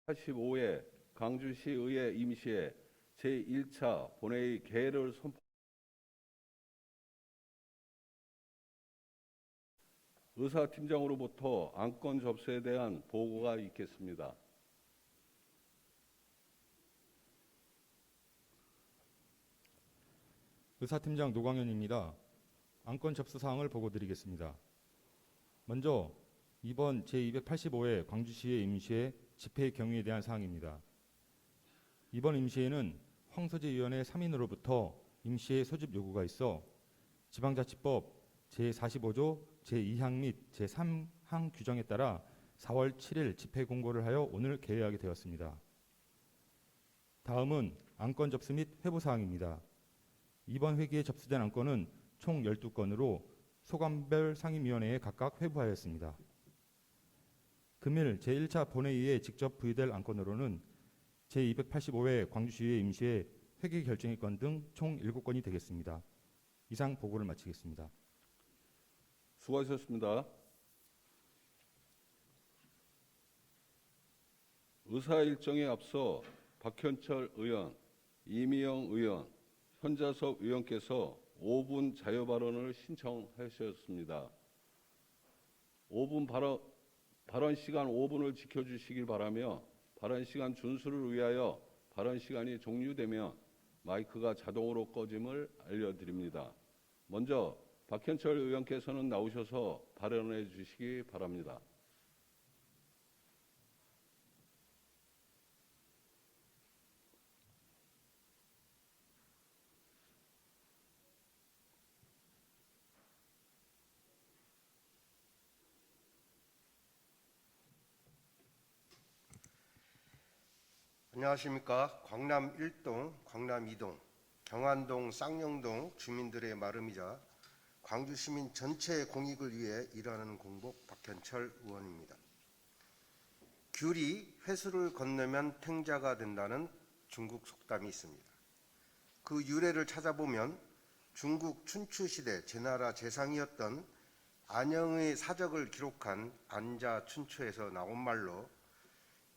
85회 광주시의회 임시회 제1차 본회의 개회를 선포. 의사팀장으로부터 안건 접수에 대한 보고가 있겠습니다. 의사팀장 노광현입니다. 안건 접수 사항을 보고드리겠습니다. 먼저 이번 제285회 광주시의 임시회 집회 경위에 대한 사항입니다. 이번 임시회는 황소재위원회 3인으로부터 임시회 소집 요구가 있어 지방자치법 제45조 제2항 및 제3항 규정에 따라 4월 7일 집회 공고를 하여 오늘 개회하게 되었습니다. 다음은 안건 접수 및 회부 사항입니다. 이번 회기에 접수된 안건은 총 12건으로 소관별 상임위원회에 각각 회부하였습니다. 금일 제1차 본회의에 직접 부의될 안건으로는 제285회 광주시의회 임시회 회계 결정의 건 등 총 7건이 되겠습니다. 이상 보고를 마치겠습니다. 수고하셨습니다. 의사 일정에 앞서 박현철 의원, 이미영 의원, 현자섭 의원께서 5분 자유 발언을 신청하셨습니다. 5분 발언 시간 5분을 지켜주시길 바라며 발언 시간 준수를 위하여 발언 시간이 종료되면 마이크가 자동으로 꺼짐을 알려드립니다. 먼저 박현철 의원께서는 나오셔서 발언해 주시기 바랍니다. 안녕하십니까. 광남 1동, 광남 2동, 경안동, 쌍용동 주민들의 마름이자 광주 시민 전체의 공익을 위해 일하는 공복 박현철 의원입니다. 귤이 회수를 건너면 탱자가 된다는 중국 속담이 있습니다. 그 유래를 찾아보면 중국 춘추시대 제나라 제상이었던 안영의 사적을 기록한 안자춘추에서 나온 말로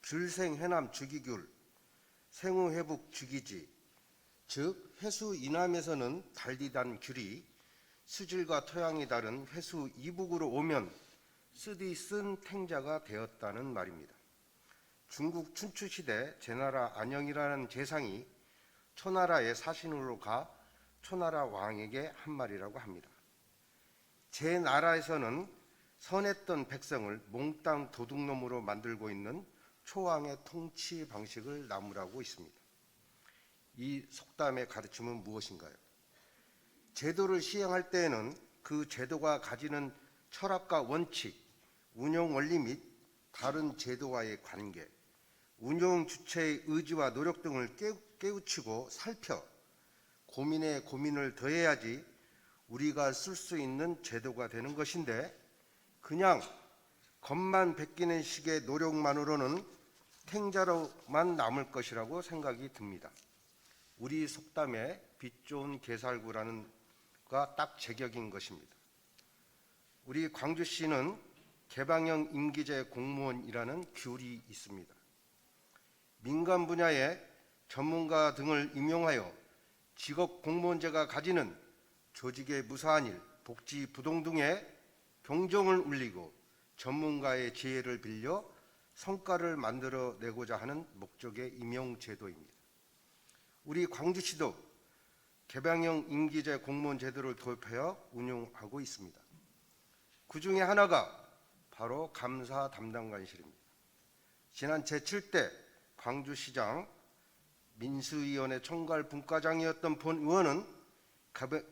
귤생 해남 주기귤, 생우회북 주기지, 즉 해수 이남에서는 달디단 귤이 수질과 토양이 다른 해수 이북으로 오면 쓰디 쓴 탱자가 되었다는 말입니다. 중국 춘추시대 제나라 안영이라는 제상이 초나라의 사신으로 가 초나라 왕에게 한 말이라고 합니다. 제 나라에서는 선했던 백성을 몽땅 도둑놈으로 만들고 있는 초왕의 통치 방식을 나무라고 있습니다. 이 속담의 가르침은 무엇인가요? 제도를 시행할 때에는 그 제도가 가지는 철학과 원칙, 운영 원리 및 다른 제도와의 관계, 운영 주체의 의지와 노력 등을 깨우치고 살펴 고민에 고민을 더해야지 우리가 쓸 수 있는 제도가 되는 것인데 그냥 겉만 베끼는 식의 노력만으로는 탱자로만 남을 것이라고 생각이 듭니다. 우리 속담에 빛 좋은 개살구라는 가 딱 제격인 것입니다. 우리 광주시는 개방형 임기제 공무원이라는 규율이 있습니다. 민간 분야의 전문가 등을 임용하여 직업 공무원제가 가지는 조직의 무사한 일, 복지 부동 등의 경종을 울리고 전문가의 지혜를 빌려 성과를 만들어내고자 하는 목적의 임용제도입니다. 우리 광주시도 개방형 임기제 공무원 제도를 도입하여 운영하고 있습니다. 그 중에 하나가 바로 감사 담당관실입니다. 지난 제7대 광주시장 민수위원회 총괄 분과장이었던 본 의원은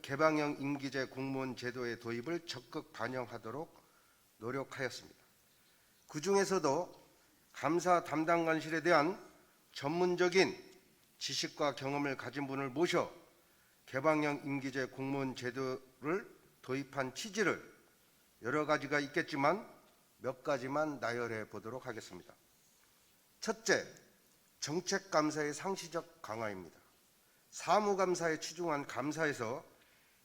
개방형 임기제 공무원 제도의 도입을 적극 반영하도록 노력하였습니다. 그 중에서도 감사 담당관실에 대한 전문적인 지식과 경험을 가진 분을 모셔 개방형 임기제 공무원 제도를 도입한 취지를 여러 가지가 있겠지만 몇 가지만 나열해 보도록 하겠습니다. 첫째, 정책감사의 상시적 강화입니다. 사무감사에 치중한 감사에서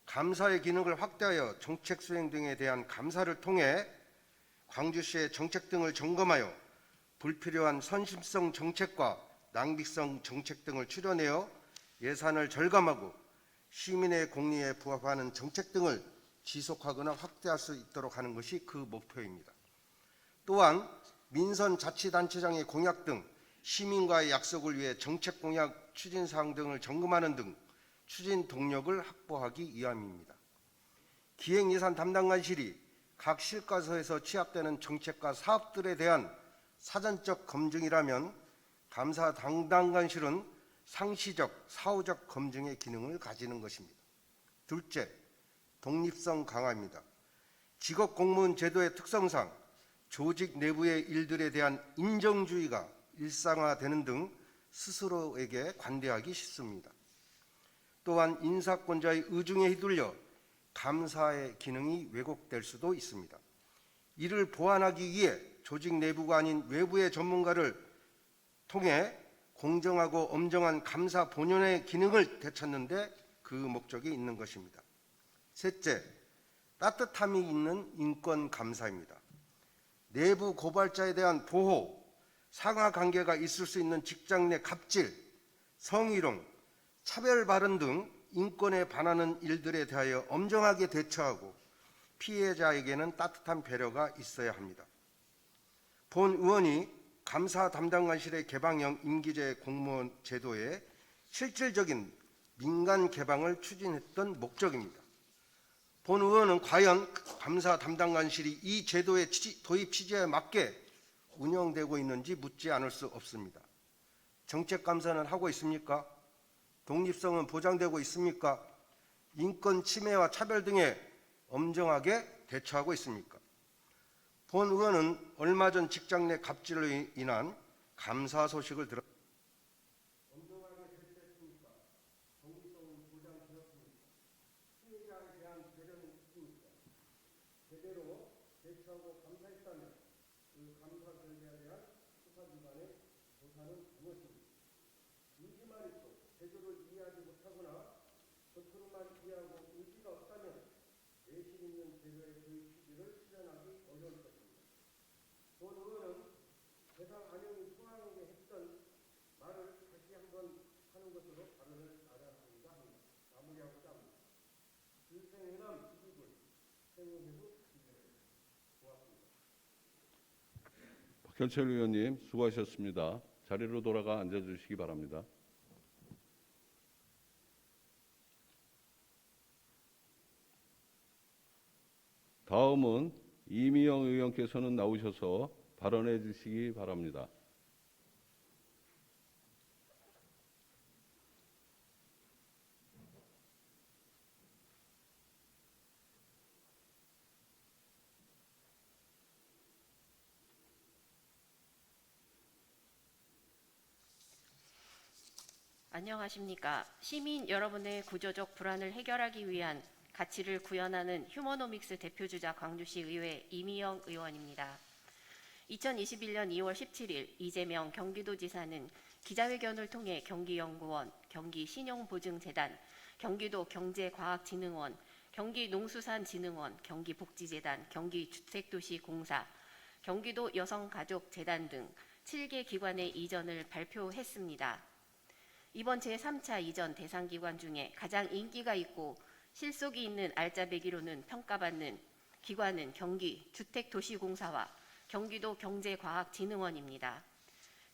감사의 기능을 확대하여 정책 수행 등에 대한 감사를 통해 광주시의 정책 등을 점검하여 불필요한 선심성 정책과 낭비성 정책 등을 추려내어 예산을 절감하고 시민의 공리에 부합하는 정책 등을 지속하거나 확대할 수 있도록 하는 것이 그 목표입니다. 또한 민선자치단체장의 공약 등 시민과의 약속을 위해 정책 공약 추진사항 등을 점검하는 등 추진 동력을 확보하기 위함입니다. 기획예산 담당관실이 각 실과서에서 취합되는 정책과 사업들에 대한 사전적 검증이라면 감사 담당관실은 상시적, 사후적 검증의 기능을 가지는 것입니다. 둘째, 독립성 강화입니다. 직업공무원 제도의 특성상 조직 내부의 일들에 대한 인정주의가 일상화되는 등 스스로에게 관대하기 쉽습니다. 또한 인사권자의 의중에 휘둘려 감사의 기능이 왜곡될 수도 있습니다. 이를 보완하기 위해 조직 내부가 아닌 외부의 전문가를 통해 공정하고 엄정한 감사 본연의 기능을 되찾는 데 그 목적이 있는 것입니다. 셋째, 따뜻함이 있는 인권 감사입니다. 내부 고발자에 대한 보호, 상하 관계가 있을 수 있는 직장 내 갑질, 성희롱, 차별 발언 등 인권에 반하는 일들에 대하여 엄정하게 대처하고 피해자에게는 따뜻한 배려가 있어야 합니다. 본 의원이 감사 담당관실의 개방형 임기제 공무원 제도의 실질적인 민간 개방을 추진했던 목적입니다. 본 의원은 과연 감사 담당관실이 이 제도의 도입 취지에 맞게 운영되고 있는지 묻지 않을 수 없습니다. 정책 감사는 하고 있습니까? 독립성은 보장되고 있습니까? 인권 침해와 차별 등에 엄정하게 대처하고 있습니까? 본 의원은 얼마 전 직장 내 갑질로 인한 감사 소식을 들었습니다. 엄정하게 대처했습니까? 독립성은 보장되었습니까? 피해자에 대한 배려는 있습니까? 제대로 대처하고 감사했다면 그 감사 결과에 대한 수사기관의 조사는 무엇입니까? 의지만 있고 제도를 이해하지 못하거나 겉으로만 이해하고 의지가 없다면 내실 있는 제도의 도입 취지를 실현하기 어려울 것입니다. 본 의원은 대상 안영이 소환하게 했던 말을 다시 한번 하는 것으로 발언을 마련하고자 합니다. 마무리하고자 합니다. 불생해남 수집을 생각해도 고맙습니다. 박현철 의원님 수고하셨습니다. 자리로 돌아가 앉아주시기 바랍니다. 다음은 이미영 의원께서는 나오셔서 발언해 주시기 바랍니다. 안녕하십니까. 시민 여러분의 구조적 불안을 해결하기 위한 가치를 구현하는 휴머노믹스 대표주자 광주시 의회 이미영 의원입니다. 2021년 2월 17일 이재명 경기도지사는 기자회견을 통해 경기연구원, 경기신용보증재단, 경기도 경제과학진흥원, 경기농수산진흥원, 경기복지재단, 경기주택도시공사, 경기도 여성가족재단 등 7개 기관의 이전을 발표했습니다. 이번 제3차 이전 대상기관 중에 가장 인기가 있고 실속이 있는 알짜배기로는 평가받는 기관은 경기주택도시공사와 경기도 경제과학진흥원입니다.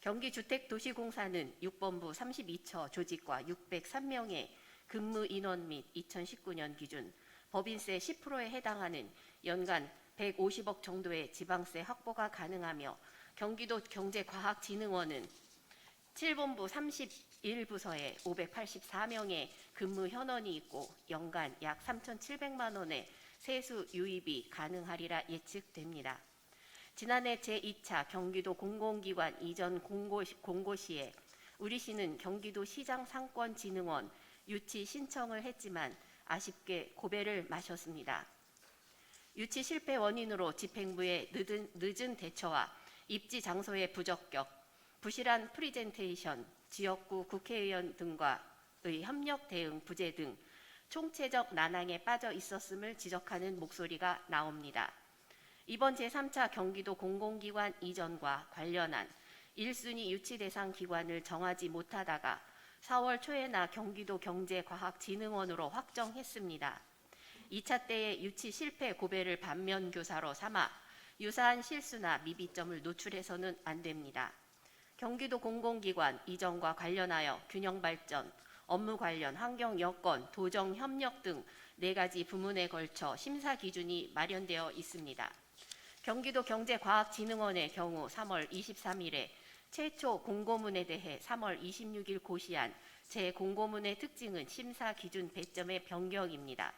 경기주택도시공사는 6본부 32처 조직과 603명의 근무 인원 및 2019년 기준 법인세 10%에 해당하는 연간 150억 정도의 지방세 확보가 가능하며 경기도 경제과학진흥원은 7본부 31부서에 584명의 근무 현원이 있고 연간 약 3,700만 원의 세수 유입이 가능하리라 예측됩니다. 지난해 제2차 경기도 공공기관 이전 공고 시에 우리시는 경기도 시장상권진흥원 유치 신청을 했지만 아쉽게 고배를 마셨습니다. 유치 실패 원인으로 집행부의 늦은 대처와 입지 장소의 부적격, 부실한 프리젠테이션, 지역구 국회의원 등과의 협력 대응 부재 등 총체적 난항에 빠져 있었음을 지적하는 목소리가 나옵니다. 이번 제3차 경기도 공공기관 이전과 관련한 1순위 유치 대상 기관을 정하지 못하다가 4월 초에나 경기도 경제과학진흥원으로 확정했습니다. 2차 때의 유치 실패 고배를 반면교사로 삼아 유사한 실수나 미비점을 노출해서는 안 됩니다. 경기도 공공기관 이전과 관련하여 균형 발전, 업무 관련 환경 여건, 도정 협력 등 4가지 부문에 걸쳐 심사 기준이 마련되어 있습니다. 경기도 경제과학진흥원의 경우 3월 23일에 최초 공고문에 대해 3월 26일 고시한 제0고문의 특징은 심사 기준 배점의 변경입니다.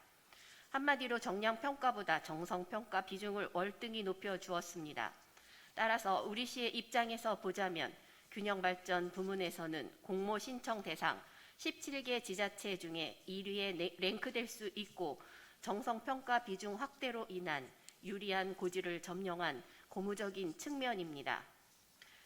한마디로 정량평가보다 정성평가 비중을 월등히 높여 주었습니다. 따라서 우리 시의 입장에서 보자면 균형발전 부문에서는 공모 신청 대상 17개 지자체 중에 1위에 랭크될 수 있고 정성평가 비중 확대로 인한 유리한 고지를 점령한 고무적인 측면입니다.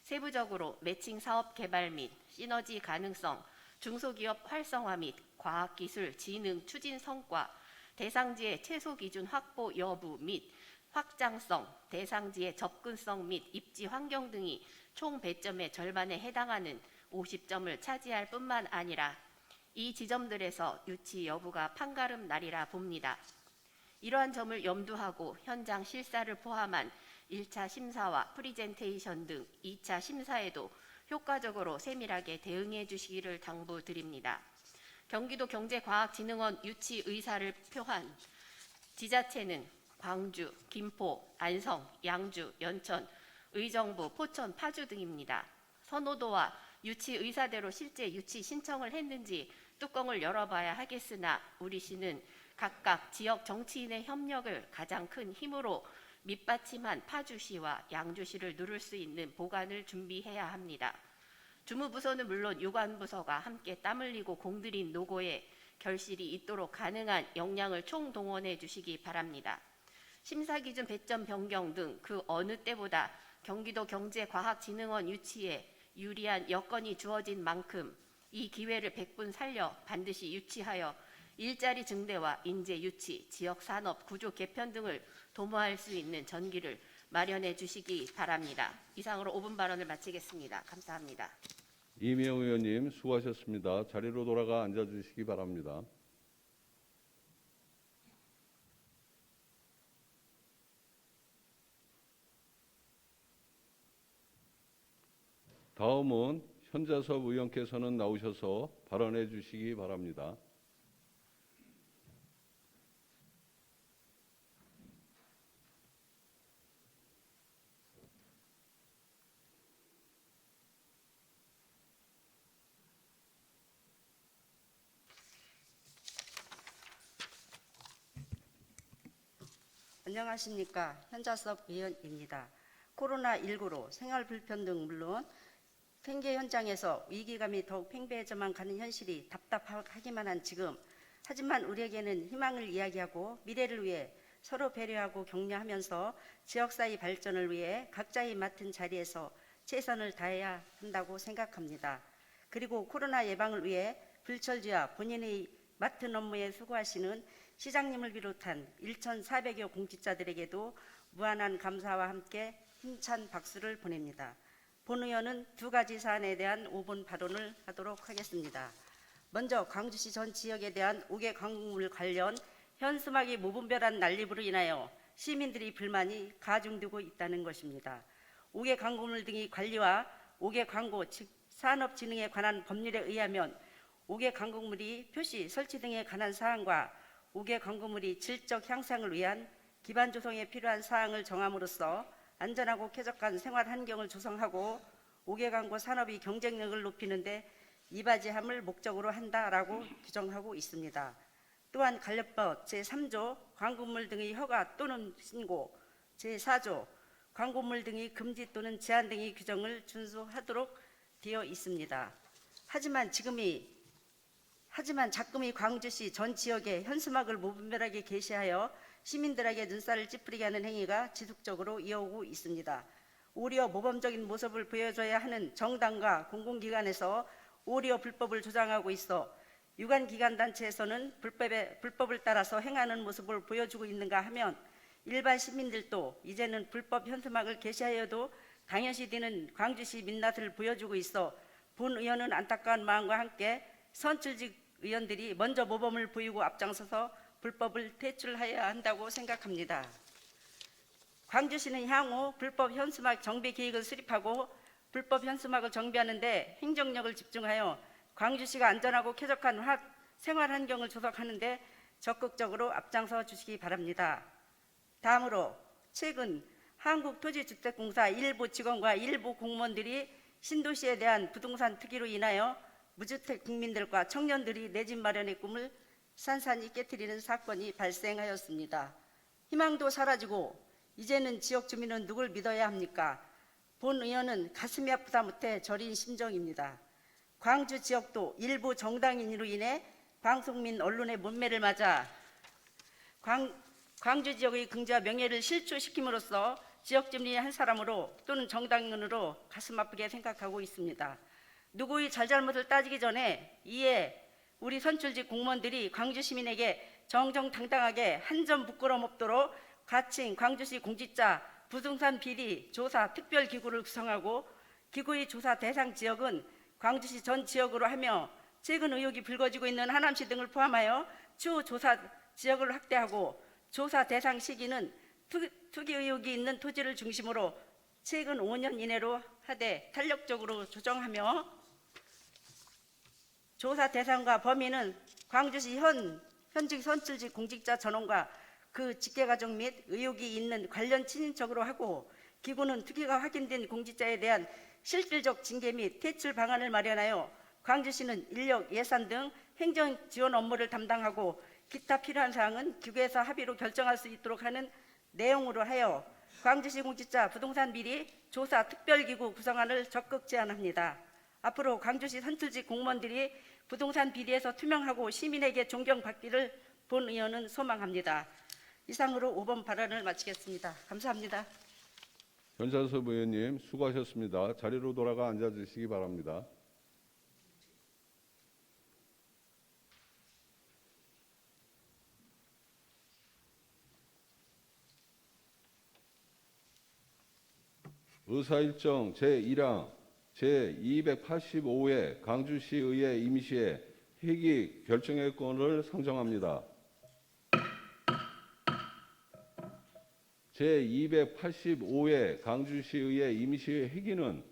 세부적으로 매칭 사업 개발 및 시너지 가능성, 중소기업 활성화 및 과학기술 진흥 추진 성과, 대상지의 최소 기준 확보 여부 및 확장성, 대상지의 접근성 및 입지 환경 등이 총 배점의 절반에 해당하는 50점을 차지할 뿐만 아니라 이 지점들에서 유치 여부가 판가름 나리라 봅니다. 이러한 점을 염두하고 현장 실사를 포함한 1차 심사와 프리젠테이션 등 2차 심사에도 효과적으로 세밀하게 대응해 주시기를 당부드립니다. 경기도 경제과학진흥원 유치 의사를 표한 지자체는 광주, 김포, 안성, 양주, 연천, 의정부, 포천, 파주 등입니다. 선호도와 유치 의사대로 실제 유치 신청을 했는지 뚜껑을 열어봐야 하겠으나 우리 시는 각각 지역 정치인의 협력을 가장 큰 힘으로 밑받침한 파주시와 양주시를 누를 수 있는 보관을 준비해야 합니다. 주무부서는 물론 유관부서가 함께 땀 흘리고 공들인 노고에 결실이 있도록 가능한 역량을 총동원해 주시기 바랍니다. 심사기준 배점 변경 등 그 어느 때보다 경기도 경제과학진흥원 유치에 유리한 여건이 주어진 만큼 이 기회를 백분 살려 반드시 유치하여 일자리 증대와 인재 유치, 지역산업 구조 개편 등을 도모할 수 있는 전기를 마련해 주시기 바랍니다. 이상으로 5분 발언을 마치겠습니다. 감사합니다. 이미영 의원님 수고하셨습니다. 자리로 돌아가 앉아주시기 바랍니다. 다음은 현자섭 의원께서는 나오셔서 발언해 주시기 바랍니다. 안녕하십니까. 현자섭 의원입니다. 코로나19로 생활 불편 등 물론 팽개 현장에서 위기감이 더욱 팽배해져만 가는 현실이 답답하기만 한 지금, 하지만 우리에게는 희망을 이야기하고 미래를 위해 서로 배려하고 격려하면서 지역사회 발전을 위해 각자의 맡은 자리에서 최선을 다해야 한다고 생각합니다. 그리고 코로나 예방을 위해 불철주야 본인의 맡은 업무에 수고하시는 시장님을 비롯한 1,400여 공직자들에게도 무한한 감사와 함께 힘찬 박수를 보냅니다. 본 의원은 2가지 사안에 대한 5분 발언을 하도록 하겠습니다. 먼저 광주시 전 지역에 대한 5개 광고물 관련 현수막이 무분별한 난립으로 인하여 시민들의 불만이 가중되고 있다는 것입니다. 5개 광고물 등의 관리와 5개 광고 즉 산업진흥에 관한 법률에 의하면 5개 광고물이 표시 설치 등에 관한 사항과 5개 광고물이 질적 향상을 위한 기반 조성에 필요한 사항을 정함으로써 안전하고 쾌적한 생활 환경을 조성하고 5개 광고 산업의 경쟁력을 높이는 데 이바지함을 목적으로 한다라고 규정하고 있습니다. 또한 관련법 제3조 광고물 등의 허가 또는 신고, 제4조 광고물 등의 금지 또는 제한 등의 규정을 준수하도록 되어 있습니다. 하지만 자금이 광주시 전 지역에 현수막을 무분별하게 게시하여 시민들에게 눈살을 찌푸리게 하는 행위가 지속적으로 이어오고 있습니다. 오히려 모범적인 모습을 보여줘야 하는 정당과 공공기관에서 오히려 불법을 조장하고 있어 유관기관단체에서는 불법을 따라서 행하는 모습을 보여주고 있는가 하면 일반 시민들도 이제는 불법 현수막을 게시하여도 당연시되는 광주시 민낯을 보여주고 있어 본 의원은 안타까운 마음과 함께 선출직 의원들이 먼저 모범을 보이고 앞장서서 불법을 퇴출해야 한다고 생각합니다. 광주시는 향후 불법 현수막 정비 계획을 수립하고 불법 현수막을 정비하는 데 행정력을 집중하여 광주시가 안전하고 쾌적한 생활 환경을 조성하는 데 적극적으로 앞장서 주시기 바랍니다. 다음으로 최근 한국토지주택공사 일부 직원과 일부 공무원들이 신도시에 대한 부동산 투기로 인하여 무주택 국민들과 청년들이 내 집 마련의 꿈을 산산이 깨트리는 사건이 발생하였습니다. 희망도 사라지고 이제는 지역 주민은 누굴 믿어야 합니까? 본 의원은 가슴이 아프다 못해 저린 심정입니다. 광주 지역도 일부 정당인으로 인해 방송 및 언론의 문매를 맞아 광주 지역의 긍지와 명예를 실추시킴으로써 지역 주민의 한 사람으로 또는 정당인으로 가슴 아프게 생각하고 있습니다. 누구의 잘잘못을 따지기 전에 이에 우리 선출직 공무원들이 광주 시민에게 정정당당하게 한 점 부끄러움 없도록 가칭 광주시 공직자 부동산 비리 조사 특별기구를 구성하고 기구의 조사 대상 지역은 광주시 전 지역으로 하며 최근 의혹이 불거지고 있는 하남시 등을 포함하여 추후 조사 지역을 확대하고 조사 대상 시기는 투기 의혹이 있는 토지를 중심으로 최근 5년 이내로 하되 탄력적으로 조정하며 조사 대상과 범위는 광주시 현직 선출직 공직자 전원과 그 직계가족 및 의혹이 있는 관련 친인척으로 하고 기구는 투기가 확인된 공직자에 대한 실질적 징계 및 퇴출 방안을 마련하여 광주시는 인력, 예산 등 행정 지원 업무를 담당하고 기타 필요한 사항은 기구에서 합의로 결정할 수 있도록 하는 내용으로 하여 광주시 공직자 부동산 비리 조사 특별기구 구성안을 적극 제안합니다. 앞으로 광주시 선출직 공무원들이 부동산 비리에서 투명하고 시민에게 존경받기를 본 의원은 소망합니다. 이상으로 5번 발언을 마치겠습니다. 감사합니다. 변찬섭 의원님 수고하셨습니다. 자리로 돌아가 앉아주시기 바랍니다. 의사일정 제1항 제285회 광주시의회 임시회 회기 결정의권을 상정합니다. 제285회 광주시의회 임시회 회기는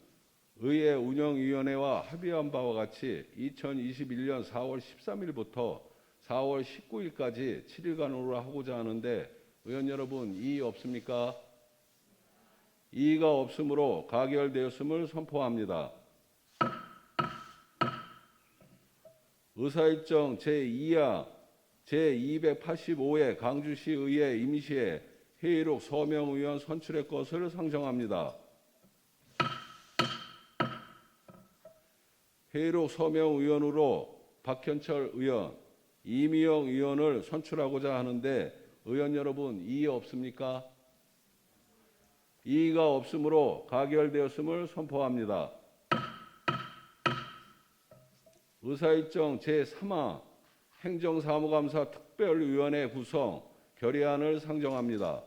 의회 운영위원회와 합의한 바와 같이 2021년 4월 13일부터 4월 19일까지 7일간으로 하고자 하는데 의원 여러분 이의 없습니까? 이의가 없으므로 가결되었음을 선포합니다. 의사일정 제2항 제285회 광주시의회 임시회 회의록 서명의원 선출의 것을 상정합니다. 회의록 서명의원으로 박현철 의원, 이미영 의원을 선출하고자 하는데 의원 여러분 이의 없습니까? 이의가 없으므로 가결되었음을 선포합니다. 의사일정 제3항 행정사무감사 특별위원회 구성 결의안을 상정합니다.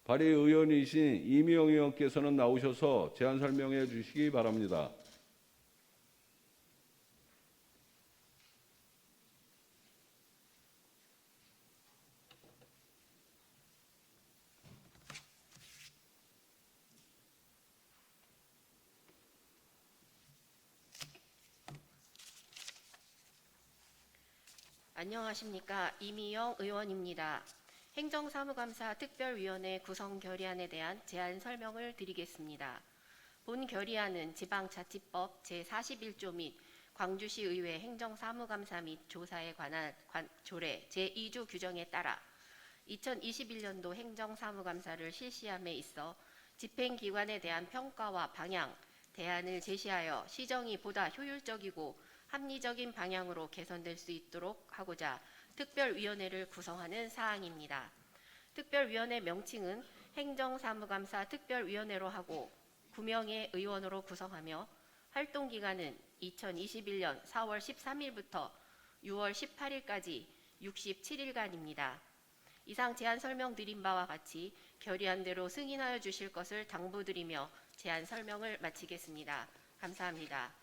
발의의원이신 이미영 의원께서는 나오셔서 제안 설명해 주시기 바랍니다. 안녕하십니까. 이미영 의원입니다. 행정사무감사 특별위원회 구성 결의안에 대한 제안 설명을 드리겠습니다. 본 결의안은 지방자치법 제41조 및 광주시의회 행정사무감사 및 조사에 관한 조례 제2조 규정에 따라 2021년도 행정사무감사를 실시함에 있어 집행기관에 대한 평가와 방향, 대안을 제시하여 시정이 보다 효율적이고 합리적인 방향으로 개선될 수 있도록 하고자 특별위원회를 구성하는 사항입니다. 특별위원회 명칭은 행정사무감사 특별위원회로 하고 9명의 의원으로 구성하며 활동기간은 2021년 4월 13일부터 6월 18일까지 67일간입니다. 이상 제안 설명드린 바와 같이 결의한 대로 승인하여 주실 것을 당부드리며 제안 설명을 마치겠습니다. 감사합니다.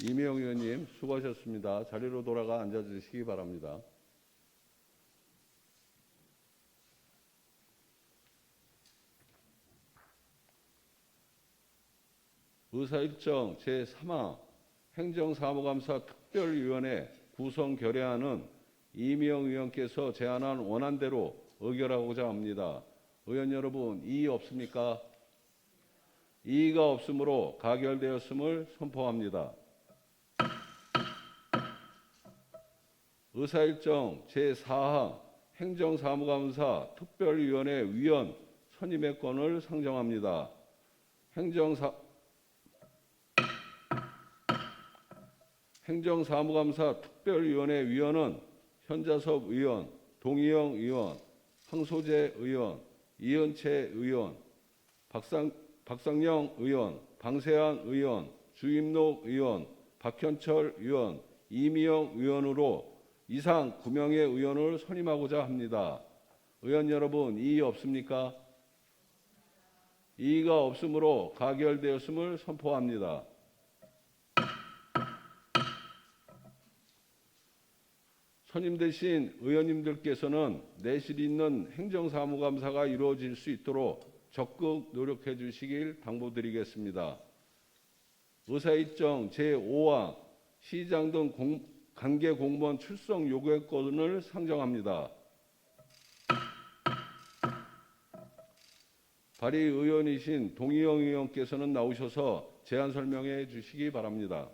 이미영 의원님 수고하셨습니다. 자리로 돌아가 앉아주시기 바랍니다. 의사일정 제3화 행정사무감사 특별위원회 구성 결의안은 이미영 의원께서 제안한 원안대로 의결하고자 합니다. 의원 여러분, 이의 없습니까? 이의가 없으므로 가결되었음을 선포합니다. 의사일정 제4화 행정사무감사 특별위원회 위원 선임의 건을 상정합니다. 행정사무감사 특별위원회 위원은 현자섭 의원, 동의영 의원, 황소재 의원, 이은채 의원, 박상영 의원, 방세한 의원, 주임록 의원, 박현철 의원, 이미영 의원으로 이상 9명의 의원을 선임하고자 합니다. 의원 여러분, 이의 없습니까? 이의가 없으므로 가결되었음을 선포합니다. 선임되신 의원님들께서는 내실 있는 행정사무감사가 이루어질 수 있도록 적극 노력해 주시길 당부드리겠습니다. 의사일정 제5화 시장 등 관계 공무원 출석 요구의 건을 상정합니다. 발의의원이신 동의영 의원께서는 나오셔서 제안 설명해 주시기 바랍니다.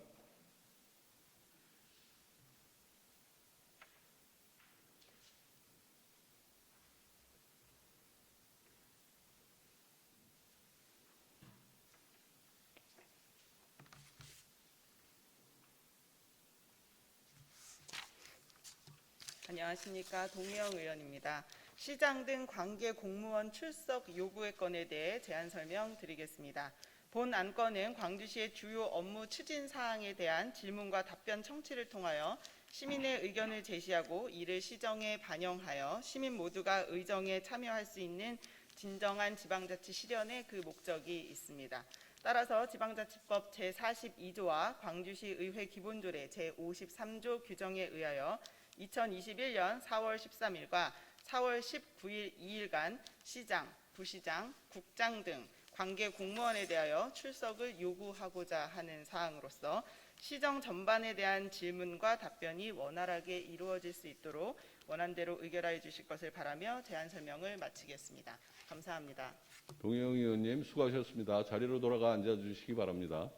안녕하십니까. 동의영 의원입니다. 시장 등 관계 공무원 출석 요구의 건에 대해 제안 설명드리겠습니다. 본 안건은 광주시의 주요 업무 추진 사항에 대한 질문과 답변 청취를 통하여 시민의 의견을 제시하고 이를 시정에 반영하여 시민 모두가 의정에 참여할 수 있는 진정한 지방자치 실현의 그 목적이 있습니다. 따라서 지방자치법 제42조와 광주시 의회 기본조례 제53조 규정에 의하여 2021년 4월 13일과 4월 19일 2일간 시장, 부시장, 국장 등 관계 공무원에 대하여 출석을 요구하고자 하는 사항으로서 시정 전반에 대한 질문과 답변이 원활하게 이루어질 수 있도록 원안대로 의결하여 주실 것을 바라며 제안 설명을 마치겠습니다. 감사합니다. 동의영 의원님 수고하셨습니다. 자리로 돌아가 앉아주시기 바랍니다.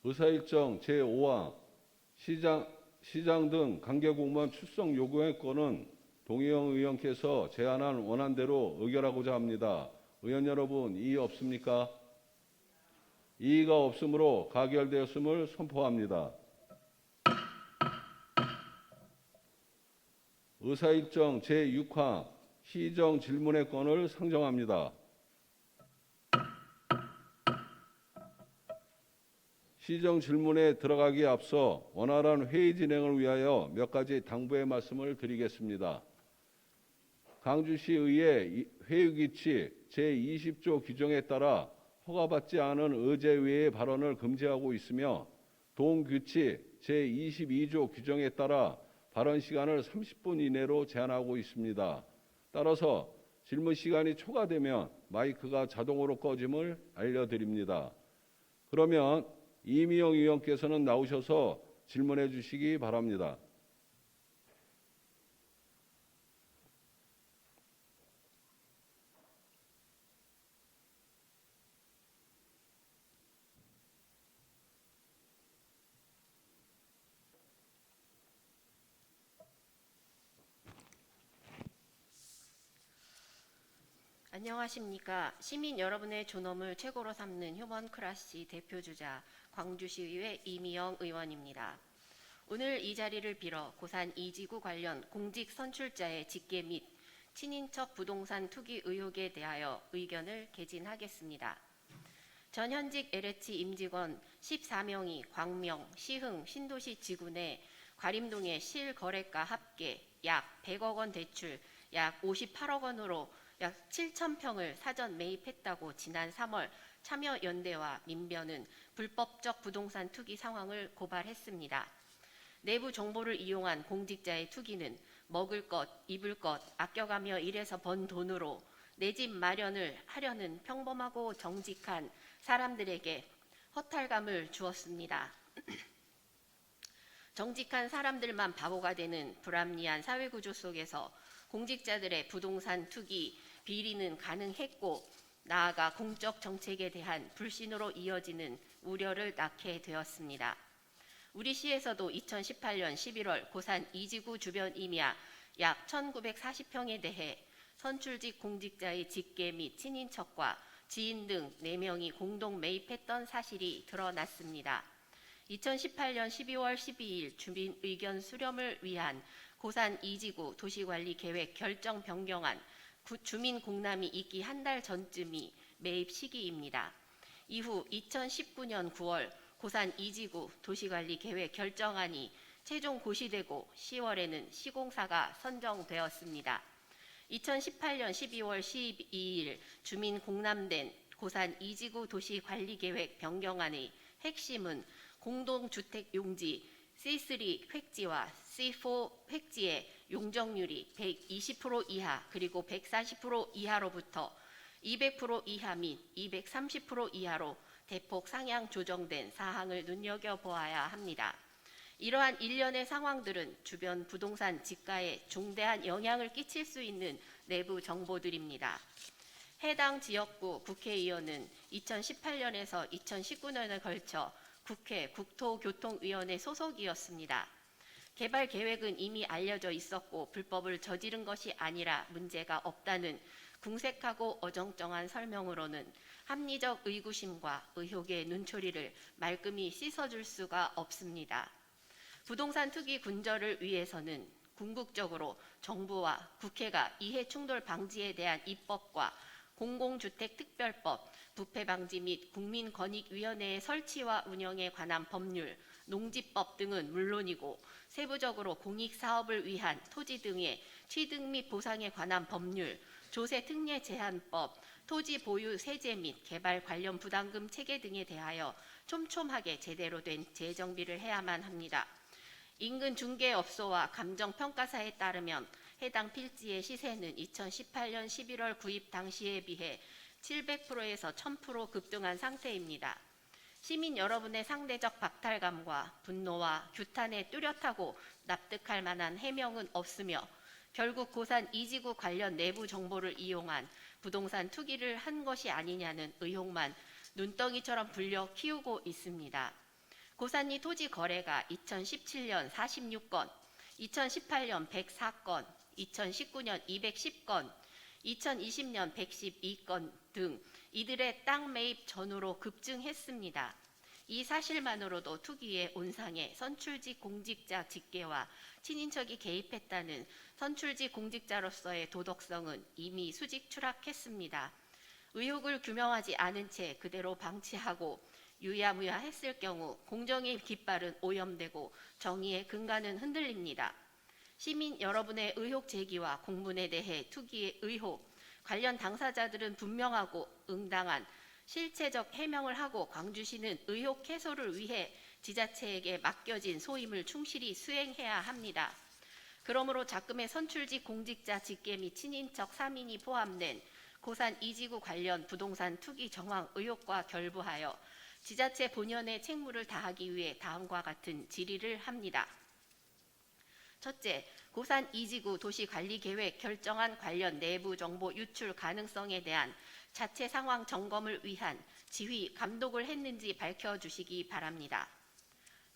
의사일정 제5화 시장 등 관계공무원 출석 요구의 건은 동의영 의원께서 제안한 원안대로 의결하고자 합니다. 의원 여러분, 이의 없습니까? 이의가 없으므로 가결되었음을 선포합니다. 의사일정 제6화 시정 질문의 건을 상정합니다. 시정 질문에 들어가기에 앞서 원활한 회의 진행을 위하여 몇 가지 당부의 말씀을 드리겠습니다. 광주시의회 회의규칙 제20조 규정에 따라 허가받지 않은 의제 외의 발언을 금지하고 있으며 동규칙 제22조 규정에 따라 발언 시간을 30분 이내로 제한하고 있습니다. 따라서 질문 시간이 초과되면 마이크가 자동으로 꺼짐을 알려드립니다. 그러면 이미영 의원께서는 나오셔서 질문해 주시기 바랍니다. 안녕하십니까. 시민 여러분의 존엄을 최고로 삼는 휴먼 크라시 대표주자 광주시의회 이미영 의원입니다. 오늘 이 자리를 빌어 고산 2지구 관련 공직 선출자의 직계 및 친인척 부동산 투기 의혹에 대하여 의견을 개진하겠습니다. 전현직 LH 임직원 14명이 광명, 시흥, 신도시 지구 내 과림동의 실거래가 합계 약 100억 원 대출 약 58억 원으로 약 7,000평을 사전 매입했다고 지난 3월 참여연대와 민변은 불법적 부동산 투기 상황을 고발했습니다. 내부 정보를 이용한 공직자의 투기는 먹을 것, 입을 것 아껴가며 일해서 번 돈으로 내 집 마련을 하려는 평범하고 정직한 사람들에게 허탈감을 주었습니다. 정직한 사람들만 바보가 되는 불합리한 사회구조 속에서 공직자들의 부동산 투기 비리는 가능했고 나아가 공적 정책에 대한 불신으로 이어지는 우려를 낳게 되었습니다. 우리 시에서도 2018년 11월 고산 2지구 주변 임야 약 1940평에 대해 선출직 공직자의 직계 및 친인척과 지인 등 4명이 공동 매입했던 사실이 드러났습니다. 2018년 12월 12일 주민 의견 수렴을 위한 고산 2지구 도시관리계획 결정 변경안 주민 공람이 있기 한 달 전쯤이 매입 시기입니다. 이후 2019년 9월 고산 2지구 도시관리계획 결정안이 최종 고시되고 10월에는 시공사가 선정되었습니다. 2018년 12월 12일 주민 공람된 고산 2지구 도시관리계획 변경안의 핵심은 공동주택 용지 C3 획지와 C4 획지의 용적률이 120% 이하 그리고 140% 이하로부터 200% 이하 및 230% 이하로 대폭 상향 조정된 사항을 눈여겨보아야 합니다. 이러한 일련의 상황들은 주변 부동산 지가에 중대한 영향을 끼칠 수 있는 내부 정보들입니다. 해당 지역구 국회의원은 2018년에서 2019년에 걸쳐 국회 국토교통위원회 소속이었습니다. 개발 계획은 이미 알려져 있었고 불법을 저지른 것이 아니라 문제가 없다는 궁색하고 어정쩡한 설명으로는 합리적 의구심과 의혹의 눈초리를 말끔히 씻어줄 수가 없습니다. 부동산 투기 근절을 위해서는 궁극적으로 정부와 국회가 이해충돌 방지에 대한 입법과 공공주택특별법, 부패방지 및 국민권익위원회의 설치와 운영에 관한 법률, 농지법 등은 물론이고 세부적으로 공익사업을 위한 토지 등의 취득 및 보상에 관한 법률, 조세특례 제한법, 토지 보유 세제 및 개발 관련 부담금 체계 등에 대하여 촘촘하게 제대로 된 재정비를 해야만 합니다. 인근 중개업소와 감정평가사에 따르면 해당 필지의 시세는 2018년 11월 구입 당시에 비해 700%에서 1000% 급등한 상태입니다. 시민 여러분의 상대적 박탈감과 분노와 규탄에 뚜렷하고 납득할 만한 해명은 없으며 결국 고산 2지구 관련 내부 정보를 이용한 부동산 투기를 한 것이 아니냐는 의혹만 눈덩이처럼 불려 키우고 있습니다. 고산리 토지 거래가 2017년 46건, 2018년 104건, 2019년 210건, 2020년 112건 등 이들의 땅 매입 전후로 급증했습니다. 이 사실만으로도 투기의 온상에 선출직 공직자 직계와 친인척이 개입했다는 선출직 공직자로서의 도덕성은 이미 수직 추락했습니다. 의혹을 규명하지 않은 채 그대로 방치하고 유야무야 했을 경우 공정의 깃발은 오염되고 정의의 근간은 흔들립니다. 시민 여러분의 의혹 제기와 공문에 대해 투기의 의혹, 관련 당사자들은 분명하고 응당한 실체적 해명을 하고 광주시는 의혹 해소를 위해 지자체에게 맡겨진 소임을 충실히 수행해야 합니다. 그러므로 작금의 선출직 공직자 직계 및 친인척 3인이 포함된 고산 2지구 관련 부동산 투기 정황 의혹과 결부하여 지자체 본연의 책무를 다하기 위해 다음과 같은 질의를 합니다. 첫째, 고산 2지구 도시관리계획 결정안 관련 내부 정보 유출 가능성에 대한 자체 상황 점검을 위한 지휘, 감독을 했는지 밝혀주시기 바랍니다.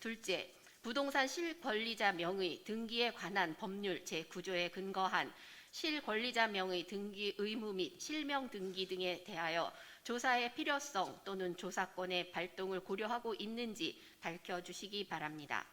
둘째, 부동산 실권리자 명의 등기에 관한 법률 제9조에 근거한 실권리자 명의 등기 의무 및 실명 등기 등에 대하여 조사의 필요성 또는 조사권의 발동을 고려하고 있는지 밝혀주시기 바랍니다.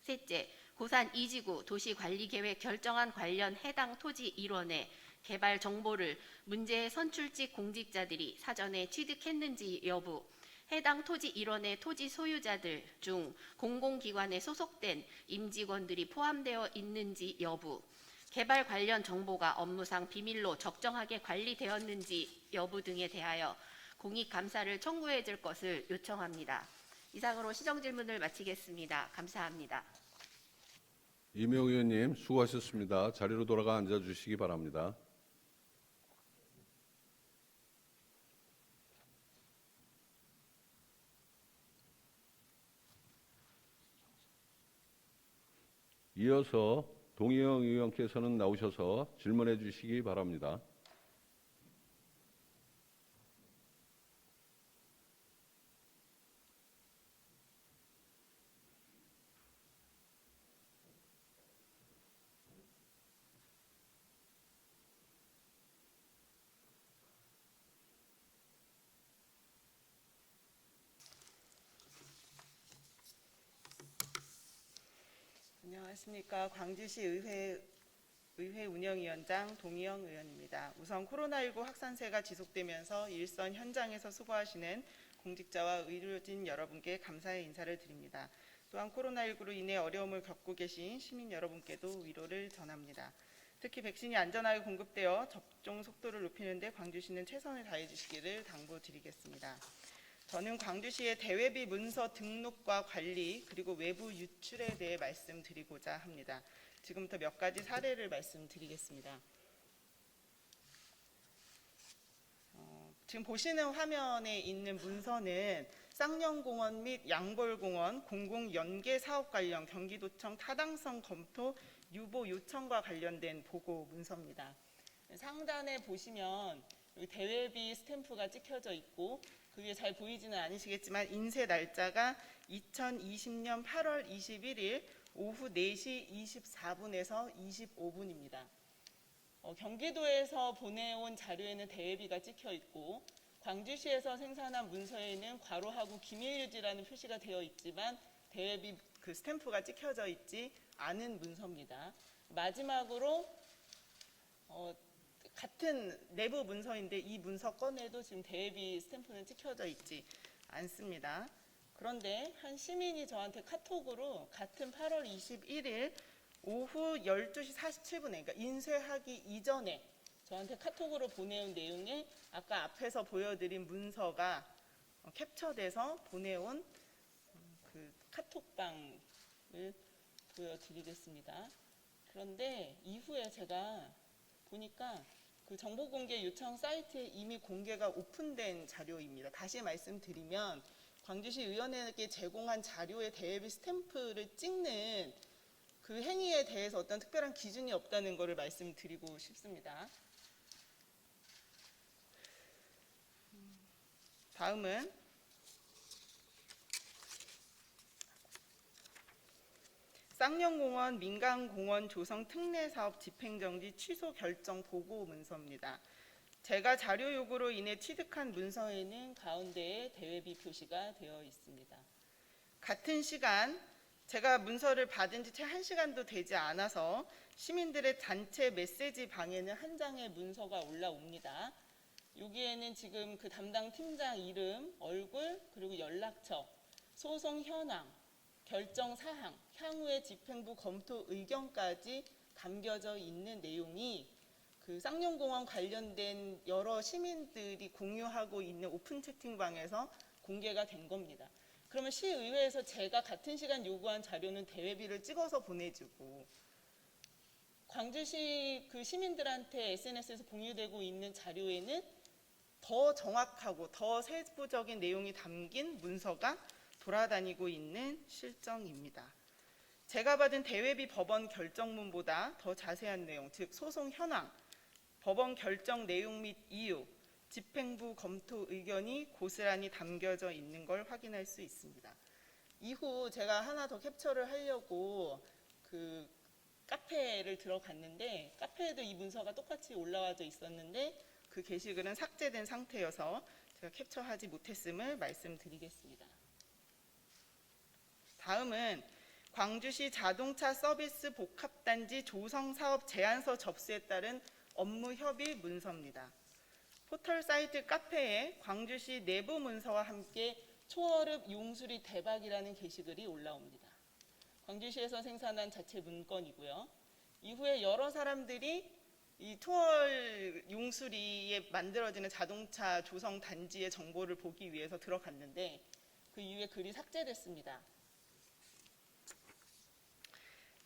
셋째, 고산 2지구 도시관리계획 결정안 관련 해당 토지 일원의 개발 정보를 문제의 선출직 공직자들이 사전에 취득했는지 여부, 해당 토지 일원의 토지 소유자들 중 공공기관에 소속된 임직원들이 포함되어 있는지 여부, 개발 관련 정보가 업무상 비밀로 적정하게 관리되었는지 여부 등에 대하여 공익감사를 청구해 줄 것을 요청합니다. 이상으로 시정질문을 마치겠습니다. 감사합니다. 이명 의원님 수고하셨습니다. 자리로 돌아가 앉아주시기 바랍니다. 이어서 동의영 의원께서는 나오셔서 질문해 주시기 바랍니다. 안녕하십니까. 광주시 의회 운영위원장 동의영 의원입니다. 우선 코로나19 확산세가 지속되면서 일선 현장에서 수고하시는 공직자와 의료진 여러분께 감사의 인사를 드립니다. 또한 코로나19로 인해 어려움을 겪고 계신 시민 여러분께도 위로를 전합니다. 특히 백신이 안전하게 공급되어 접종 속도를 높이는 데 광주시는 최선을 다해 주시기를 당부드리겠습니다. 저는 광주시의 대외비 문서 등록과 관리 그리고 외부 유출에 대해 말씀드리고자 합니다. 지금부터 몇 가지 사례를 말씀드리겠습니다. 지금 보시는 화면에 있는 문서는 쌍년공원 및 양골공원 공공연계사업 관련 경기도청 타당성 검토 유보 요청과 관련된 보고 문서입니다. 상단에 보시면 여기 대외비 스탬프가 찍혀져 있고 그 위에 잘 보이지는 않으시겠지만 인쇄 날짜가 2020년 8월 21일 오후 4시 24분에서 25분입니다. 경기도에서 보내온 자료에는 대외비가 찍혀 있고 광주시에서 생산한 문서에는 괄호하고 기밀유지라는 표시가 되어 있지만 대외비 그 스탬프가 찍혀져 있지 않은 문서입니다. 마지막으로 같은 내부 문서인데 이 문서 건에도 지금 대외비 스탬프는 찍혀져 있지 않습니다. 그런데 한 시민이 저한테 카톡으로 같은 8월 21일 오후 12시 47분에 그러니까 인쇄하기 이전에 저한테 카톡으로 보내온 내용에 아까 앞에서 보여드린 문서가 캡처돼서 보내온 그 카톡방을 보여드리겠습니다. 그런데 이후에 제가 보니까 그 정보공개 요청 사이트에 이미 공개가 오픈된 자료입니다. 다시 말씀드리면 광주시 의원에게 제공한 자료의 대외비 스탬프를 찍는 그 행위에 대해서 어떤 특별한 기준이 없다는 것을 말씀드리고 싶습니다. 다음은 쌍년공원 민간공원 조성 특례사업 집행정지 취소 결정 보고 문서입니다. 제가 자료 요구로 인해 취득한 문서에는 가운데에 대외비 표시가 되어 있습니다. 같은 시간 제가 문서를 받은 지 채 1시간도 되지 않아서 시민들의 단체 메시지 방에는 한 장의 문서가 올라옵니다. 여기에는 지금 그 담당 팀장 이름, 얼굴, 그리고 연락처, 소송 현황, 결정 사항, 향후의 집행부 검토 의견까지 담겨져 있는 내용이 그 쌍년공원 관련된 여러 시민들이 공유하고 있는 오픈 채팅방에서 공개가 된 겁니다. 그러면 시의회에서 제가 같은 시간 요구한 자료는 대외비를 찍어서 보내주고 광주시 그 시민들한테 SNS에서 공유되고 있는 자료에는 더 정확하고 더 세부적인 내용이 담긴 문서가 돌아다니고 있는 실정입니다. 제가 받은 대외비 법원 결정문보다 더 자세한 내용, 즉 소송 현황, 법원 결정 내용 및 이유, 집행부 검토 의견이 고스란히 담겨져 있는 걸 확인할 수 있습니다. 이후 제가 하나 더 캡처를 하려고 그 카페를 들어갔는데 카페에도 이 문서가 똑같이 올라와져 있었는데 그 게시글은 삭제된 상태여서 제가 캡처하지 못했음을 말씀드리겠습니다. 다음은 광주시 자동차 서비스 복합단지 조성 사업 제안서 접수에 따른 업무 협의 문서입니다. 포털 사이트 카페에 광주시 내부 문서와 함께 초월읍 용수리 대박이라는 게시글이 올라옵니다. 광주시에서 생산한 자체 문건이고요. 이후에 여러 사람들이 이 투월 용수리에 만들어지는 자동차 조성 단지의 정보를 보기 위해서 들어갔는데 그 이후에 글이 삭제됐습니다.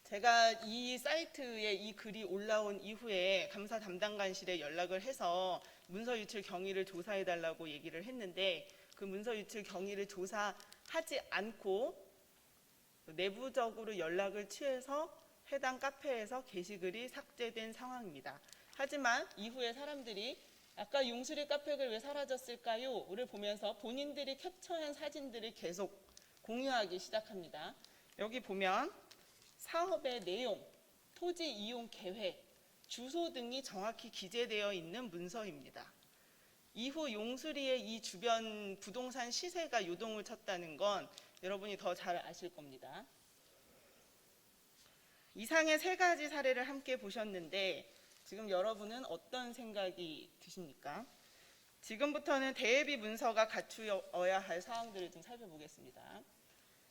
제가 이 사이트에 이 글이 올라온 이후에 감사 담당관실에 연락을 해서 문서 유출 경위를 조사해달라고 얘기를 했는데 그 문서 유출 경위를 조사하지 않고 내부적으로 연락을 취해서 해당 카페에서 게시글이 삭제된 상황입니다. 하지만 이후에 사람들이 아까 용수리 카페글 왜 사라졌을까요?를 보면서 본인들이 캡처한 사진들을 계속 공유하기 시작합니다. 여기 보면 사업의 내용, 토지 이용 계획, 주소 등이 정확히 기재되어 있는 문서입니다. 이후 용수리의 이 주변 부동산 시세가 요동을 쳤다는 건 여러분이 더 잘 아실 겁니다. 이상의 세 가지 사례를 함께 보셨는데 지금 여러분은 어떤 생각이 드십니까? 지금부터는 대외비 문서가 갖추어야 할 사항들을 좀 살펴보겠습니다.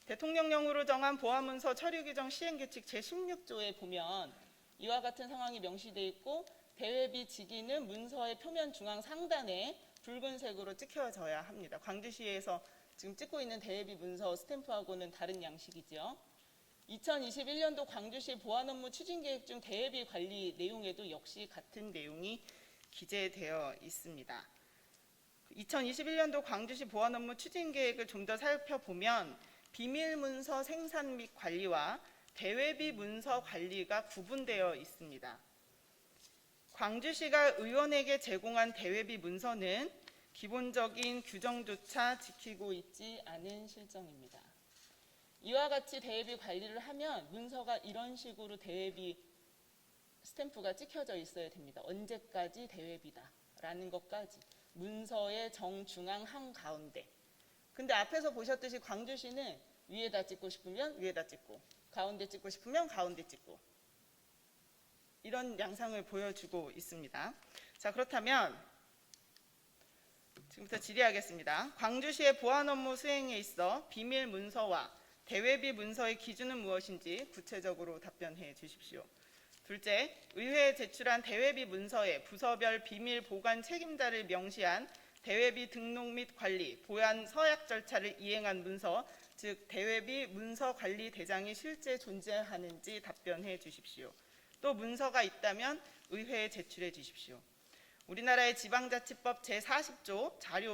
대통령령으로 정한 보안문서 처리 규정 시행규칙 제16조에 보면 이와 같은 상황이 명시되어 있고 대외비 직위는 문서의 표면 중앙 상단에 붉은색으로 찍혀져야 합니다. 광주시에서 지금 찍고 있는 대외비 문서 스탬프하고는 다른 양식이죠. 2021년도 광주시 보안업무 추진계획 중 대외비 관리 내용에도 역시 같은 내용이 기재되어 있습니다. 2021년도 광주시 보안업무 추진계획을 좀 더 살펴보면 비밀문서 생산 및 관리와 대외비 문서 관리가 구분되어 있습니다. 광주시가 의원에게 제공한 대외비 문서는 기본적인 규정조차 지키고 있지 않은 실정입니다. 이와 같이 대외비 관리를 하면 문서가 이런 식으로 대외비 스탬프가 찍혀져 있어야 됩니다. 언제까지 대외비다라는 것까지 문서의 정중앙 한가운데. 근데 앞에서 보셨듯이 광주시는 위에다 찍고 싶으면 위에다 찍고 가운데 찍고 싶으면 가운데 찍고 이런 양상을 보여주고 있습니다. 자, 그렇다면 지금부터 질의하겠습니다. 광주시의 보안 업무 수행에 있어 비밀 문서와 대외비 문서의 기준은 무엇인지 구체적으로 답변해 주십시오. 둘째, 의회에 제출한 대외비 문서에 부서별 비밀 보관 책임자를 명시한 대외비 등록 및 관리, 보안 서약 절차를 이행한 문서, 즉 대외비 문서 관리 대장이 실제 존재하는지 답변해 주십시오. 또 문서가 있다면 의회에 제출해 주십시오. 우리나라의 지방자치법 제40조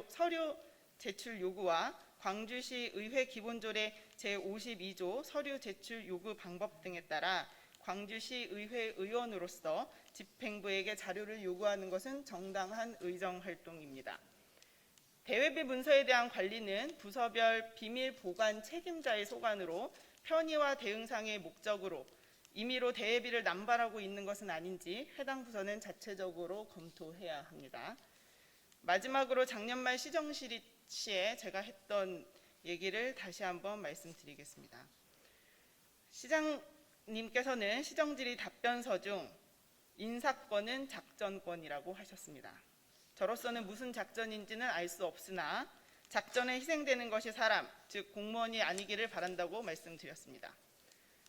서류 제출 요구와 광주시 의회 기본조례 제52조 서류 제출 요구 방법 등에 따라 광주시 의회 의원으로서 집행부에게 자료를 요구하는 것은 정당한 의정 활동입니다. 대외비 문서에 대한 관리는 부서별 비밀 보관 책임자의 소관으로 편의와 대응상의 목적으로 임의로 대외비를 남발하고 있는 것은 아닌지 해당 부서는 자체적으로 검토해야 합니다. 마지막으로 작년 말 시정실시에 제가 했던 얘기를 다시 한번 말씀드리겠습니다. 시장님께서는 시정질의 답변서 중 인사권은 작전권이라고 하셨습니다. 저로서는 무슨 작전인지는 알 수 없으나 작전에 희생되는 것이 사람, 즉 공무원이 아니기를 바란다고 말씀드렸습니다.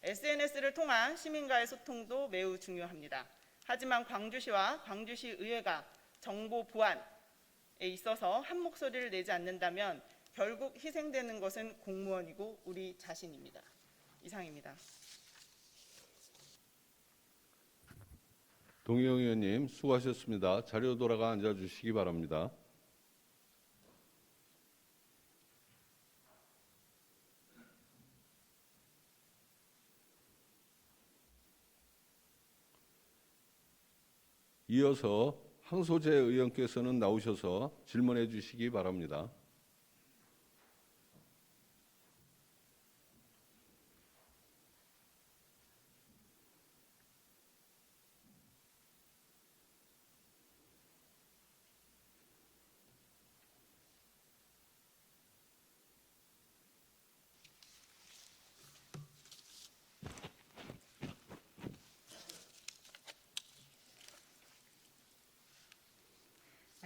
SNS를 통한 시민과의 소통도 매우 중요합니다. 하지만 광주시와 광주시 의회가 정보 보안에 있어서 한 목소리를 내지 않는다면 결국 희생되는 것은 공무원이고 우리 자신입니다. 이상입니다. 동의영 의원님 수고하셨습니다. 자리로 돌아가 앉아주시기 바랍니다. 이어서 황소재 의원께서는 나오셔서 질문해 주시기 바랍니다.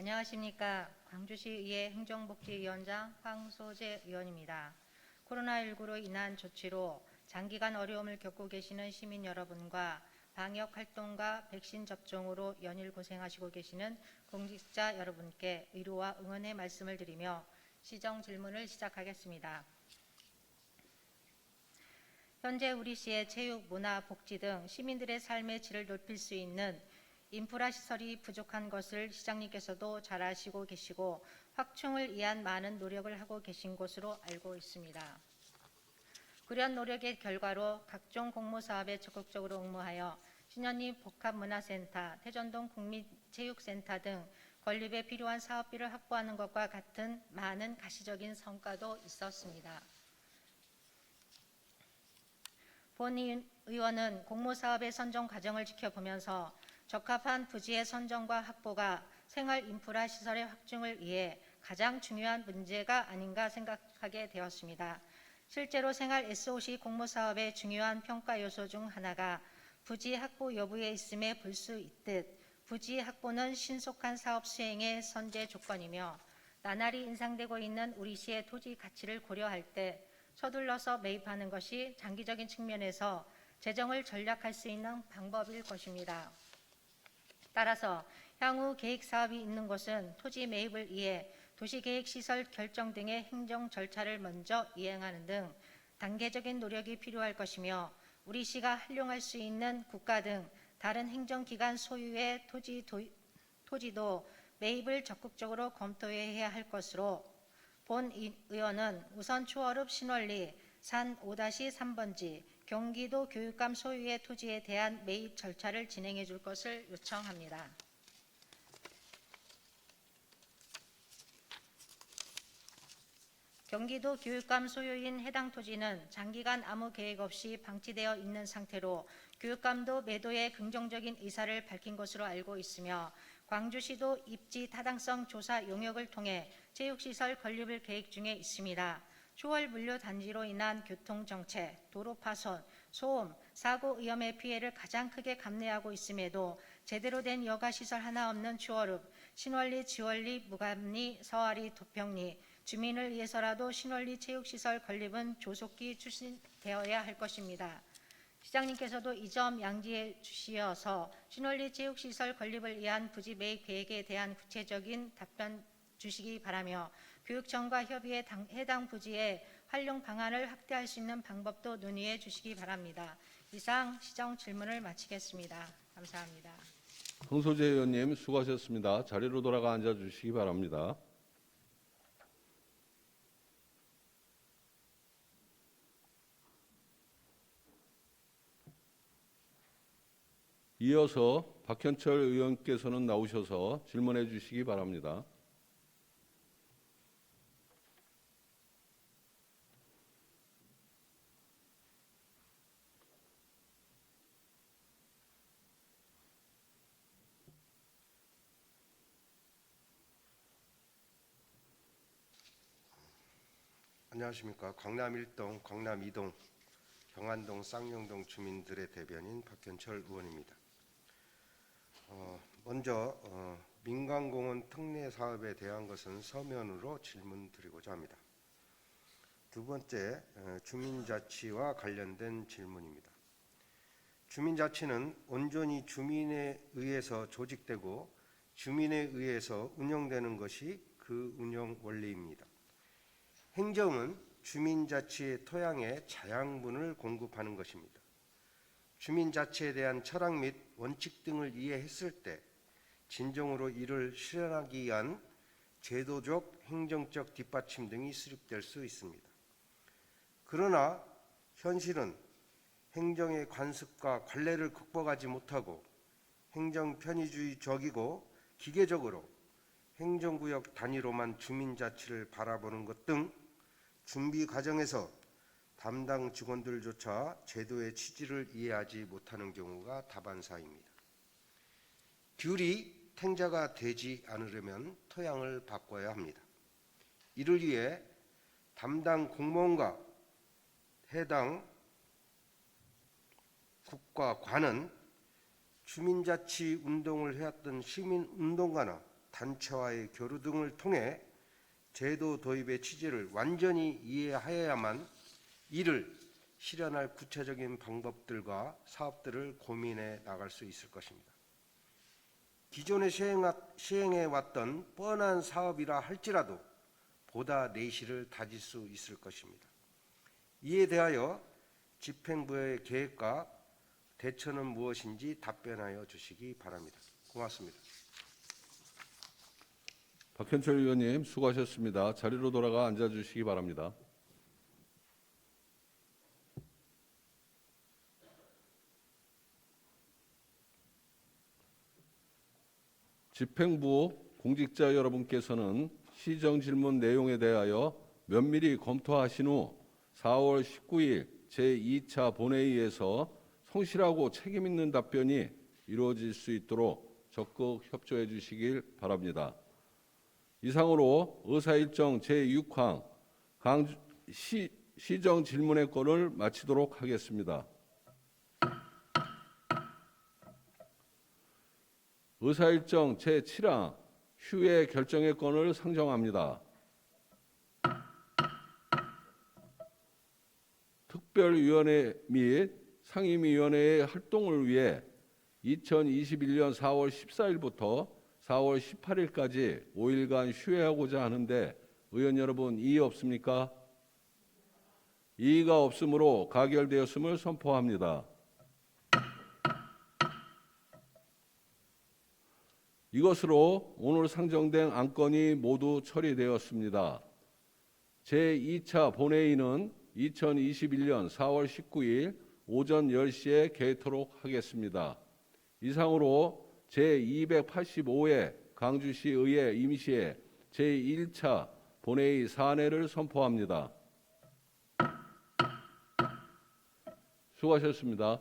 안녕하십니까. 광주시의회 행정복지위원장 황소재 의원입니다. 코로나19로 인한 조치로 장기간 어려움을 겪고 계시는 시민 여러분과 방역 활동과 백신 접종으로 연일 고생하시고 계시는 공직자 여러분께 위로와 응원의 말씀을 드리며 시정 질문을 시작하겠습니다. 현재 우리 시의 체육, 문화, 복지 등 시민들의 삶의 질을 높일 수 있는 인프라 시설이 부족한 것을 시장님께서도 잘 아시고 계시고 확충을 위한 많은 노력을 하고 계신 것으로 알고 있습니다. 그러한 노력의 결과로 각종 공모 사업에 적극적으로 응모하여 신현리 복합문화센터, 태전동 국민체육센터 등 건립에 필요한 사업비를 확보하는 것과 같은 많은 가시적인 성과도 있었습니다. 본 의원은 공모 사업의 선정 과정을 지켜보면서 적합한 부지의 선정과 확보가 생활 인프라 시설의 확충을 위해 가장 중요한 문제가 아닌가 생각하게 되었습니다. 실제로 생활 SOC 공모 사업의 중요한 평가 요소 중 하나가 부지 확보 여부에 있음에 볼 수 있듯 부지 확보는 신속한 사업 수행의 선제 조건이며 나날이 인상되고 있는 우리 시의 토지 가치를 고려할 때 서둘러서 매입하는 것이 장기적인 측면에서 재정을 절약할 수 있는 방법일 것입니다. 따라서 향후 계획 사업이 있는 곳은 토지 매입을 위해 도시계획시설 결정 등의 행정 절차를 먼저 이행하는 등 단계적인 노력이 필요할 것이며 우리 시가 활용할 수 있는 국가 등 다른 행정기관 소유의 토지도 매입을 적극적으로 검토해야 할 것으로 본 의원은 우선 초월읍 신월리 산 5-3번지 경기도 교육감 소유의 토지에 대한 매입 절차를 진행해 줄 것을 요청합니다. 경기도 교육감 소유인 해당 토지는 장기간 아무 계획 없이 방치되어 있는 상태로 교육감도 매도에 긍정적인 의사를 밝힌 것으로 알고 있으며 광주시도 입지 타당성 조사 용역을 통해 체육시설 건립을 계획 중에 있습니다. 초월 물류 단지로 인한 교통정체, 도로 파손, 소음, 사고 위험의 피해를 가장 크게 감내하고 있음에도 제대로 된 여가시설 하나 없는 추월읍, 신월리, 지월리, 무감리, 서아리, 도평리, 주민을 위해서라도 신월리 체육시설 건립은 조속히 추진되어야 할 것입니다. 시장님께서도 이 점 양지해 주시어서 신월리 체육시설 건립을 위한 부지 매입 계획에 대한 구체적인 답변 주시기 바라며 교육청과 협의해 해당 부지의 활용 방안을 확대할 수 있는 방법도 논의해 주시기 바랍니다. 이상 시정 질문을 마치겠습니다. 감사합니다. 황소재 의원님 수고하셨습니다. 자리로 돌아가 앉아주시기 바랍니다. 이어서 박현철 의원께서는 나오셔서 질문해 주시기 바랍니다. 안녕하십니까. 광남 1동, 광남 2동, 경안동, 쌍용동 주민들의 대변인 박현철 의원입니다. 먼저 민간공원 특례 사업에 대한 것은 서면으로 질문드리고자 합니다. 두 번째, 주민자치와 관련된 질문입니다. 주민자치는 온전히 주민에 의해서 조직되고 주민에 의해서 운영되는 것이 그 운영 원리입니다. 행정은 주민자치의 토양에 자양분을 공급하는 것입니다. 주민자치에 대한 철학 및 원칙 등을 이해했을 때 진정으로 이를 실현하기 위한 제도적, 행정적 뒷받침 등이 수립될 수 있습니다. 그러나 현실은 행정의 관습과 관례를 극복하지 못하고 행정 편의주의적이고 기계적으로 행정구역 단위로만 주민자치를 바라보는 것 등 준비 과정에서 담당 직원들조차 제도의 취지를 이해하지 못하는 경우가 다반사입니다. 귤이 탱자가 되지 않으려면 토양을 바꿔야 합니다. 이를 위해 담당 공무원과 해당 국과 관은 주민자치 운동을 해왔던 시민운동가나 단체와의 교류 등을 통해 제도 도입의 취지를 완전히 이해하여야만 이를 실현할 구체적인 방법들과 사업들을 고민해 나갈 수 있을 것입니다. 기존에 시행해왔던 뻔한 사업이라 할지라도 보다 내실을 다질 수 있을 것입니다. 이에 대하여 집행부의 계획과 대처는 무엇인지 답변하여 주시기 바랍니다. 고맙습니다. 박현철 의원님 수고하셨습니다. 자리로 돌아가 앉아주시기 바랍니다. 집행부 공직자 여러분께서는 시정 질문 내용에 대하여 면밀히 검토하신 후 4월 19일 제2차 본회의에서 성실하고 책임있는 답변이 이루어질 수 있도록 적극 협조해 주시길 바랍니다. 이상으로 의사일정 제6항 시정 질문의 건을 마치도록 하겠습니다. 의사일정 제7항 휴회 결정의 건을 상정합니다. 특별위원회 및 상임위원회의 활동을 위해 2021년 4월 14일부터 4월 18일까지 5일간 휴회하고자 하는데 의원 여러분 이의 없습니까? 이의가 없으므로 가결되었음을 선포합니다. 이것으로 오늘 상정된 안건이 모두 처리되었습니다. 제2차 본회의는 2021년 4월 19일 오전 10시에 개토록 하겠습니다. 이상으로 제285회 광주시의회 임시회 제1차 본회의 산회를 선포합니다. 수고하셨습니다.